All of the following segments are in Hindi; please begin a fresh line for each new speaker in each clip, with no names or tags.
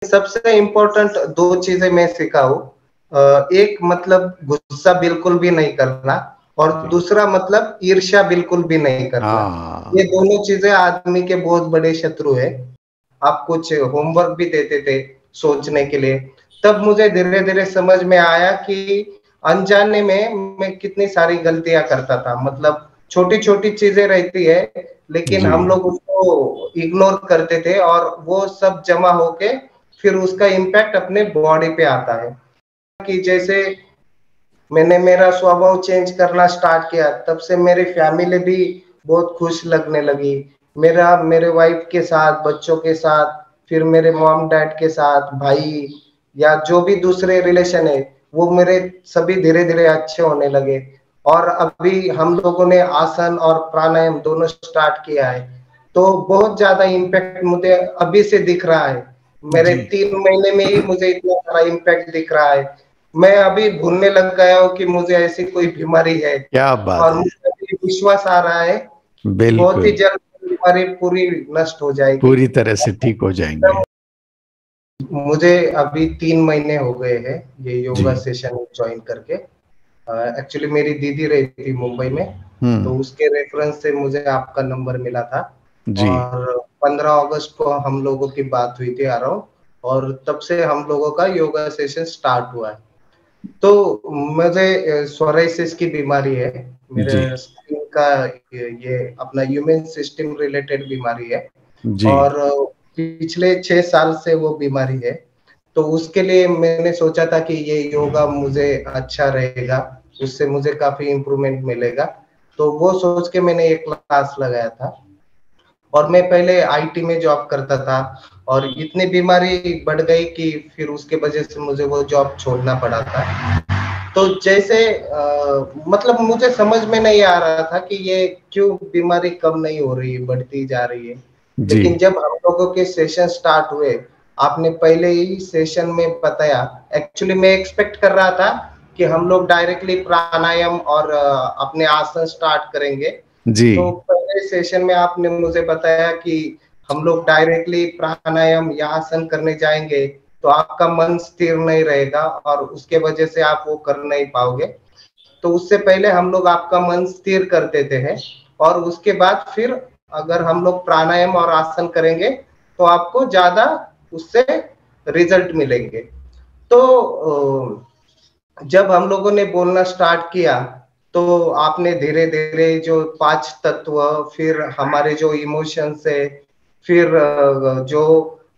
सबसे इम्पोर्टेंट 2 चीज़ें मैं सीखा हूँ। एक मतलब गुस्सा बिल्कुल भी नहीं करना और दूसरा मतलब ईर्ष्या बिल्कुल भी नहीं करना। ये दोनों चीज़ें आदमी के बहुत बड़े शत्रु हैं। आप कुछ होमवर्क भी देते थे सोचने के लिए, तब मुझे धीरे-धीरे समझ में आया कि अनजाने में मैं कितनी सारी गलतियाँ करता था। मतलब छोटी-छोटी चीज़ें रहती है, लेकिन हम लोग उसको इग्नोर करते थे और वो सब जमा होके फिर उसका इम्पैक्ट अपने बॉडी पे आता है। कि जैसे मैंने मेरा स्वभाव चेंज करना स्टार्ट किया, तब से मेरी फैमिली भी बहुत खुश लगने लगी। मेरे वाइफ के साथ, बच्चों के साथ, फिर मेरे मॉम-डैड के साथ, भाई या जो भी दूसरे रिलेशन है, वो मेरे सभी धीरे-धीरे अच्छे होने लगे। और अभी हम लोगों ने आसन और प्राणायाम दोनों स्टार्ट किया है, तो बहुत ज़्यादा इम्पैक्ट मुझे अभी से दिख रहा है। मेरे 3 महीने में ही मुझे इतना सारा इम्पैक्ट दिख रहा है। मैं अभी भूलने लग गया हूँ कि मुझे ऐसी कोई बीमारी है
क्या बात
और
है।
मुझे अभी विश्वास आ रहा है कि बहुत ही
बिल्कुल,
जल्द बीमारी पूरी नष्ट हो जाएगी।
पूरी तरह से ठीक हो जाएंगे।
मुझे अभी 3 महीने हो गए हैं ये योगा
जी।
सेशन जॉइन करके। एक्चुअली मेरी दीदी रहती थी मुंबई में, तो
हुँ,
उसके रेफरेंस से मुझे आपका नंबर मिला था
जी,
और 15 अगस्त को हम लोगों की बात हुई थी अराउंड और तब से हम लोगों का योगा सेशन स्टार्ट हुआ है। तो मुझे सोरायसिस की बीमारी है। मेरे
जी,
स्किन का ये अपना इम्यून सिस्टम रिलेटेड बीमारी है
जी,
और पिछले 6 साल से वो बीमारी है। तो उसके लिए मैंने सोचा था कि ये योगा मुझे अच्छा रहेगा, उससे मुझे काफ़ी इम्प्रूवमेंट मिलेगा। तो वो सोच के मैंने एक क्लास लगाया था और मैं पहले आईटी में जॉब करता था और इतनी बीमारी बढ़ गई कि फिर उसके वजह से मुझे वो जॉब छोड़ना पड़ा था। तो जैसे मतलब मुझे समझ में नहीं आ रहा था कि ये क्यों बीमारी कम नहीं हो रही है, बढ़ती जा रही है।
जी,
लेकिन जब हम लोगों के सेशन स्टार्ट हुए, आपने पहले ही सेशन में बताया, एक्चुअली मैं एक्सपेक्ट कर रहा था कि हम लोग डायरेक्टली प्राणायाम और अपने आसन स्टार्ट करेंगे।
जी,
तो पहले सेशन में आपने मुझे बताया कि हम लोग डायरेक्टली प्राणायाम या आसन करने जाएँगे, तो आपका मन स्थिर नहीं रहेगा और उसके वजह से आप वो कर नहीं पाओगे। तो उससे पहले हम लोग आपका मन स्थिर कर देते हैं और उसके बाद फिर अगर हम लोग प्राणायाम और आसन करेंगे, तो आपको ज़्यादा उससे रिज़ल्ट मिलेंगे। तो जब हम लोगं ने बोलना स्टार्ट किया, तो आपने धीरे-धीरे जो 5 तत्व, फिर हमारे जो इमोशंस है, फिर जो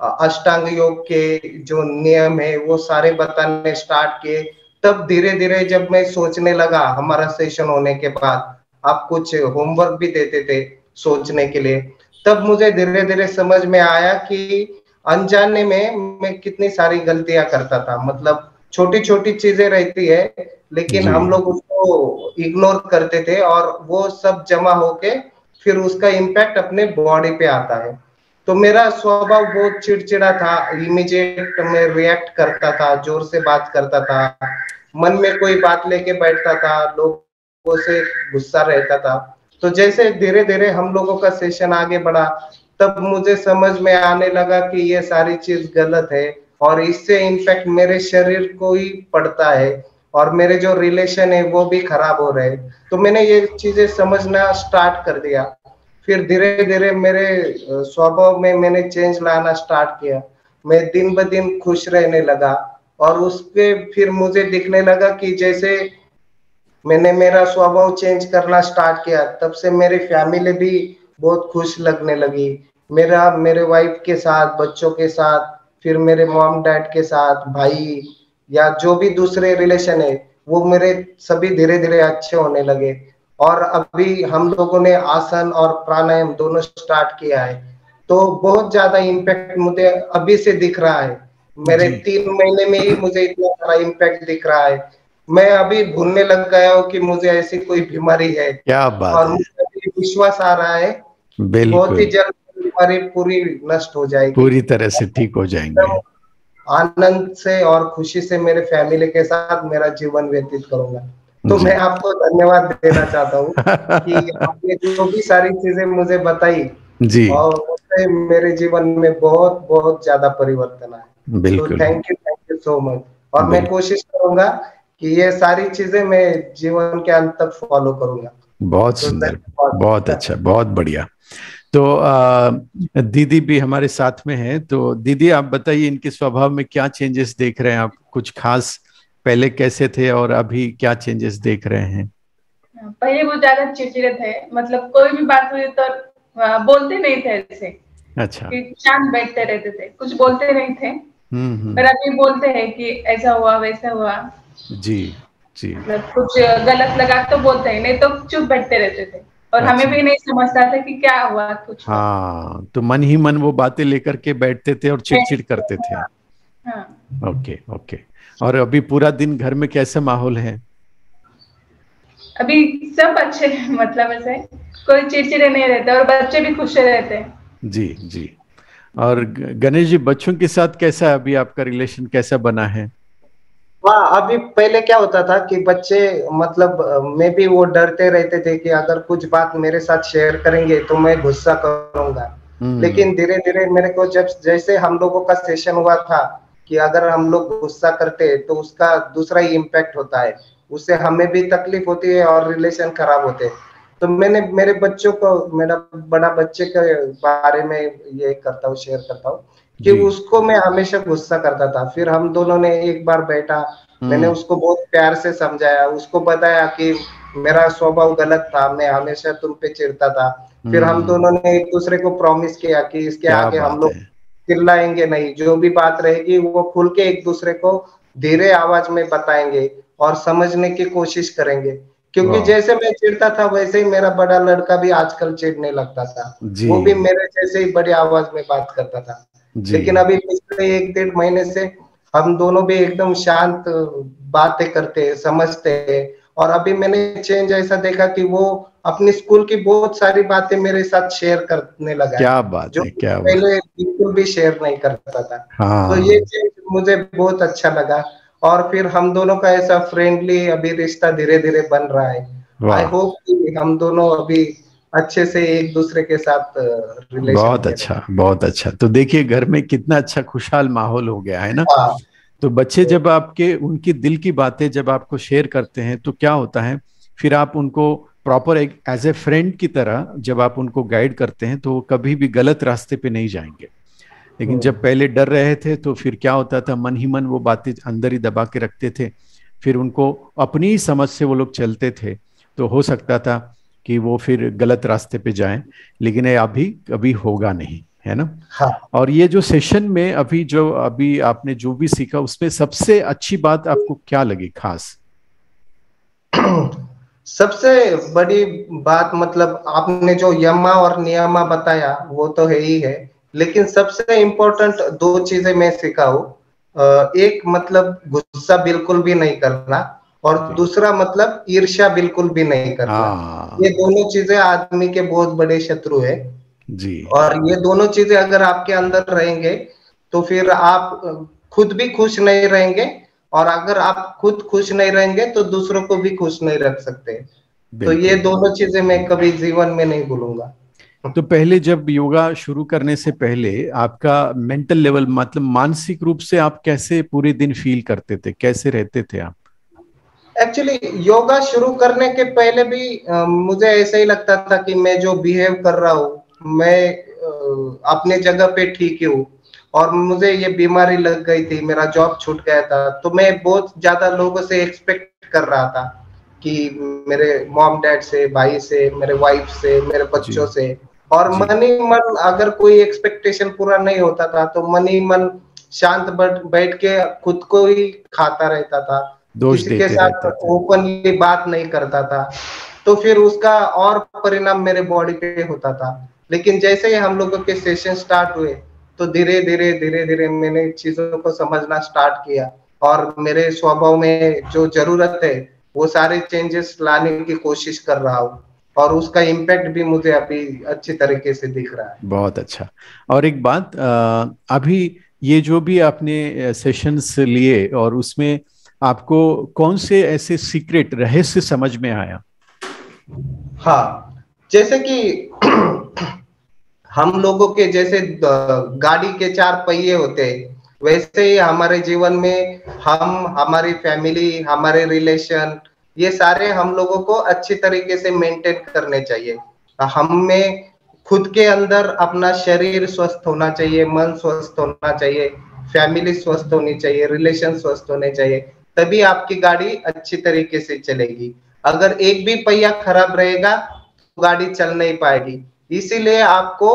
अष्टांग योग के जो नियम है, वो सारे बताने स्टार्ट किए। तब धीरे-धीरे जब मैं सोचने लगा हमारा सेशन होने के बाद, आप कुछ होमवर्क भी देते थे सोचने के लिए, तब मुझे धीरे-धीरे समझ में आया कि अनजाने में मैं कितनी सारी गलतियाँ करता था। मतलब छोटी-छोटी चीज़ें रहती है, लेकिन
जी,
हम लोग उसको इग्नोर करते थे और वो सब जमा होके फिर उसका इम्पैक्ट अपने बॉडी पे आता है। तो मेरा स्वभाव बहुत चिड़चिड़ा था, इमीडिएट मैं रिएक्ट करता था, ज़ोर से बात करता था, मन में कोई बात लेके बैठता था, लोगों से गुस्सा रहता था। तो जैसे धीरे-धीरे हम लोगों का सेशन आगे बढ़ा, तब मुझे समझ में आने लगा कि ये सारी चीज़ गलत है और इससे इम्पैक्ट मेरे शरीर को ही पड़ता है और मेरे जो रिलेशन है वो भी खराब हो रहे हैं। तो मैंने ये चीज़ें समझना स्टार्ट कर दिया। फिर धीरे-धीरे मेरे स्वभाव में मैंने चेंज लाना स्टार्ट किया। मैं दिन-ब-दिन खुश रहने लगा और उसपे फिर मुझे दिखने लगा कि जैसे मैंने मेरा स्वभाव चेंज करना स्टार्ट किया, तब से मेरी फैमिली भी बहुत खुश लगने लगी। मेरे वाइफ के साथ, बच्चों के साथ, फिर मेरे मॉम-डैड के साथ, भाई या जो भी दूसरे रिलेशन है, वो मेरे सभी धीरे-धीरे अच्छे होने लगे। और अभी हम लोगों ने आसन और प्राणायाम दोनों स्टार्ट किया है, तो बहुत ज़्यादा इम्पैक्ट मुझे अभी से दिख रहा है। मेरे
जी,
3 महीने में ही मुझे इतना सारा इम्पैक्ट दिख रहा है। मैं अभी भूलने लग गया हूँ कि मुझे ऐसी कोई बीमारी है
क्या बात
और
है।
मुझे अभी विश्वास आ रहा है कि बहुत ही
बिल्कुल,
जल्द बीमारी पूरी नष्ट हो जाएगी।
पूरी तरह से ठीक हो जाएंगे।
एकदम आनंद से और खुशी से मेरे फैमिली के साथ मेरा जीवन व्यतीत करूँगा। तो मैं
जी।
आपको धन्यवाद देना चाहता हूँ कि आपने जो भी सारी चीज़ें मुझे बताई
जी,
और उससे मेरे जीवन में बहुत-बहुत ज़्यादा परिवर्तन आया। तो
बिल्कुल
थैंक यू सो मच। और मैं
बिल्कुल।
कोशिश करूंगा कि ये सारी चीजें मैं जीवन के अंत तक फॉलो करूंगा।
बहुत
तो
सुंदर, बहुत
धन्यवाद।
अच्छा, बहुत बढ़िया। तो दीदी भी हमारे साथ में है, तो दीदी आप बताइए इनके स्वभाव में क्या चेंजेस देख रहे हैं आप? कुछ खास, पहले कैसे थे और अभी क्या चेंजेस देख रहे हैं?
पहले वो ज्यादा चिड़चिड़े थे, मतलब कोई भी बात हुई तो बोलते नहीं थे ऐसे,
अच्छा।
कि शांत बैठते रहते थे, कुछ बोलते नहीं थे। पर
हम्म।
अभी बोलते हैं कि ऐसा हुआ वैसा हुआ,
जी जी।
मतलब कुछ गलत लगा तो बोलते हैं, नहीं तो चुप बैठते रहते थे। और हमें
अच्छा।
भी नहीं समझता था कि क्या हुआ, कुछ हुआ।
हाँ, तो मन ही मन वो बातें लेकर के बैठते थे और चिड़चिड़ करते थे।
हाँ, हाँ।
Okay okay. और अभी पूरा दिन घर में कैसा माहौल है?
अभी सब अच्छे हैं, मतलब ऐसे कोई चिड़चिड़े नहीं रहते और बच्चे भी खुश रहते हैं।
जी जी। और गणेश जी, बच्चों के साथ कैसा है अभी आपका रिलेशन, कैसा बना है?
हाँ, अभी पहले क्या होता था कि बच्चे मतलब मैं भी वो डरते रहते थे कि अगर कुछ बात मेरे साथ शेयर करेंगे तो मैं गुस्सा करूंगा।
हम्म।
लेकिन धीरे धीरे मेरे को जब जैसे हम लोगों का सेशन हुआ था कि अगर हम लोग गुस्सा करते तो उसका दूसरा ही इम्पैक्ट होता है, उससे हमें भी तकलीफ होती है और रिलेशन खराब होते हैं। तो मैंने मेरे बच्चों को, मेरा बड़ा बच्चे के बारे में ये करता हूँ, शेयर करता हूँ कि
जी।
उसको मैं हमेशा गुस्सा करता था। फिर हम दोनों ने एक बार बैठा, मैंने
हम्म
उसको बहुत प्यार से समझाया, उसको बताया कि मेरा स्वभाव गलत था, मैं हमेशा तुम पे चिढ़ता था। फिर हम
हम्म।
दोनों ने एक दूसरे को प्रॉमिस किया कि इसके
क्या
आगे हम
बात
लोग
है।
चिल्लाएंगे नहीं, जो भी बात रहेगी वो खुल के एक दूसरे को धीरे आवाज में बताएंगे और समझने की कोशिश करेंगे। क्योंकि
वाह।
जैसे मैं चिढ़ता था वैसे ही मेरा बड़ा लड़का भी आजकल चिढ़ने लगता था,
जी
वो भी मेरे जैसे ही बड़ी आवाज में बात करता था।
जी।
लेकिन अभी पिछले 1 डेढ़ महीने से हम दोनों भी एकदम शांत बातें करते हैं, समझते हैं। और अभी मैंने चेंज ऐसा देखा कि वो अपनी स्कूल की बहुत सारी बातें मेरे साथ शेयर करने लगा है,
क्या बात
जो
है, क्या बात।
पहले बिल्कुल भी शेयर नहीं करता था। तो ये
हाँ।
चीज मुझे बहुत अच्छा लगा। और फिर हम दोनों का ऐसा फ्रेंडली अभी रिश्ता धीरे धीरे बन रहा है। आई
वाह।
होप कि हम दोनों अभी अच्छे से एक दूसरे के साथ रिलेशन
बहुत
में रहे।
अच्छा, बहुत अच्छा। तो देखिए घर में कितना अच्छा खुशहाल माहौल हो गया है ना।
हाँ।
तो बच्चे जब आपके उनकी दिल की बातें जब आपको शेयर करते हैं तो क्या होता है, फिर आप उनको प्रॉपर एक एज ए फ्रेंड की तरह जब आप उनको गाइड करते हैं तो वो कभी भी गलत रास्ते पे नहीं जाएंगे। लेकिन जब
हम्म।
पहले डर रहे थे तो फिर क्या होता था, मन ही मन वो बातें अंदर ही दबा के रखते थे। फिर उनको अपनी ही समझ से वो लोग चलते थे, तो हो सकता था कि वो फिर गलत रास्ते पे जाएं। लेकिन ये अभी कभी होगा नहीं, है ना।
हाँ।
और ये जो सेशन में अभी जो अभी आपने जो भी सीखा उसमें सबसे अच्छी बात आपको क्या लगी खास?
सबसे बड़ी बात मतलब आपने जो यमा और नियमा बताया वो तो है ही है, लेकिन सबसे इम्पोर्टेंट 2 चीजें मैं सीखा हूँ। एक मतलब गुस्सा बिल्कुल भी नहीं करना, और
जी।
दूसरा मतलब ईर्ष्या बिल्कुल भी नहीं करना। ये
हाँ।
दोनों चीजें आदमी के बहुत बड़े शत्रु है।
जी।
और ये दोनों चीजें अगर आपके अंदर रहेंगे तो फिर आप खुद भी खुश नहीं रहेंगे, और अगर आप खुद खुश नहीं रहेंगे तो दूसरों को भी खुश नहीं रख सकते। तो ये
बिल्कुल।
दोनों चीजें मैं कभी जीवन में नहीं भूलूंगा।
तो पहले जब योगा शुरू करने से पहले आपका मेंटल लेवल, मतलब मानसिक रूप से आप कैसे पूरे दिन फील करते थे, कैसे रहते थे आप?
एक्चुअली योगा शुरू करने के पहले भी मुझे ऐसा ही लगता था कि मैं जो बिहेव कर रहा हूँ मैं अपने जगह पे ठीक ही हूँ। और मुझे ये बीमारी लग गई थी, मेरा जॉब छूट गया था, तो मैं बहुत ज्यादा लोगों से एक्सपेक्ट कर रहा था कि मेरे मॉम डैड से, भाई से, मेरे वाइफ से, मेरे
जी
बच्चों से। और
जी।
मन ही मन अगर कोई एक्सपेक्टेशन पूरा नहीं होता था तो मन ही मन शांत बैठ के खुद को ही खाता रहता था,
दोष
किसी के
देते
साथ
रहते थे।
ओपनली बात नहीं करता था। तो फिर उसका और परिणाम मेरे बॉडी पे होता था। लेकिन जैसे ही हम लोगों के सेशन स्टार्ट हुए तो धीरे धीरे मैंने चीजों को समझना स्टार्ट किया, और मेरे स्वभाव में जो जरूरत है वो सारे चेंजेस लाने की कोशिश कर रहा हूँ। और उसका इम्पैक्ट भी मुझे अभी अच्छी तरीके से दिख रहा है।
बहुत अच्छा। और एक बात, अभी ये जो भी आपने सेशंस लिए और उसमें आपको कौन से ऐसे सीक्रेट रहस्य समझ में आया?
हाँ, जैसे कि हम लोगों के जैसे गाड़ी के 4 पहिए होते हैं, वैसे ही हमारे जीवन में हम, हमारी फैमिली, हमारे रिलेशन, ये सारे हम लोगों को अच्छी तरीके से मेंटेन करने चाहिए। हमें खुद के अंदर अपना शरीर स्वस्थ होना चाहिए, मन स्वस्थ होना चाहिए, फैमिली स्वस्थ होनी चाहिए, रिलेशन स्वस्थ होने चाहिए, तभी आपकी गाड़ी अच्छी तरीके से चलेगी। अगर एक भी पहिया खराब रहेगा तो गाड़ी चल नहीं पाएगी। इसीलिए आपको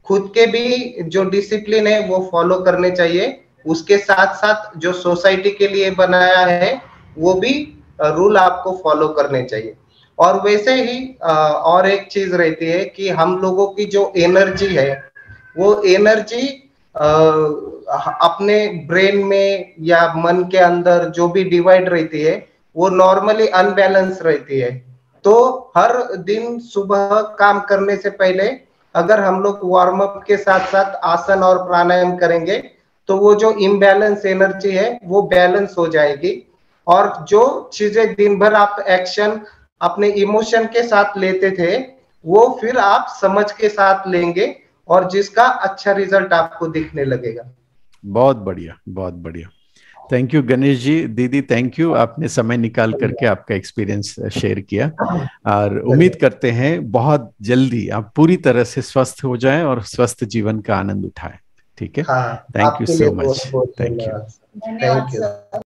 खुद के भी जो डिसिप्लिन है वो फॉलो करने चाहिए, उसके साथ साथ जो सोसाइटी के लिए बनाया है वो भी रूल आपको फॉलो करने चाहिए। और वैसे ही और एक चीज रहती है कि हम लोगों की जो एनर्जी है वो एनर्जी अपने ब्रेन में या मन के अंदर जो भी डिवाइड रहती है वो नॉर्मली अनबैलेंस रहती है। तो हर दिन सुबह काम करने से पहले अगर हम लोग वार्म अप के साथ साथ आसन और प्राणायाम करेंगे तो वो जो इम्बैलेंस एनर्जी है वो बैलेंस हो जाएगी। और जो चीजें दिन भर आप एक्शन अपने इमोशन के साथ लेते थे वो फिर आप समझ के साथ लेंगे और जिसका अच्छा रिजल्ट आपको दिखने लगेगा।
बहुत बढ़िया, बहुत बढ़िया। Thank you Ganesh ji. दीदी थैंक यू, आपने समय निकाल करके आपका एक्सपीरियंस शेयर किया, और उम्मीद करते हैं बहुत जल्दी आप पूरी तरह से स्वस्थ हो जाएं और स्वस्थ जीवन का आनंद उठाएं। ठीक है,
हाँ,
थैंक यू
आपके लिए
सो मच।
बहुत बहुत
थैंक यू।
धन्यवाद। Thank you.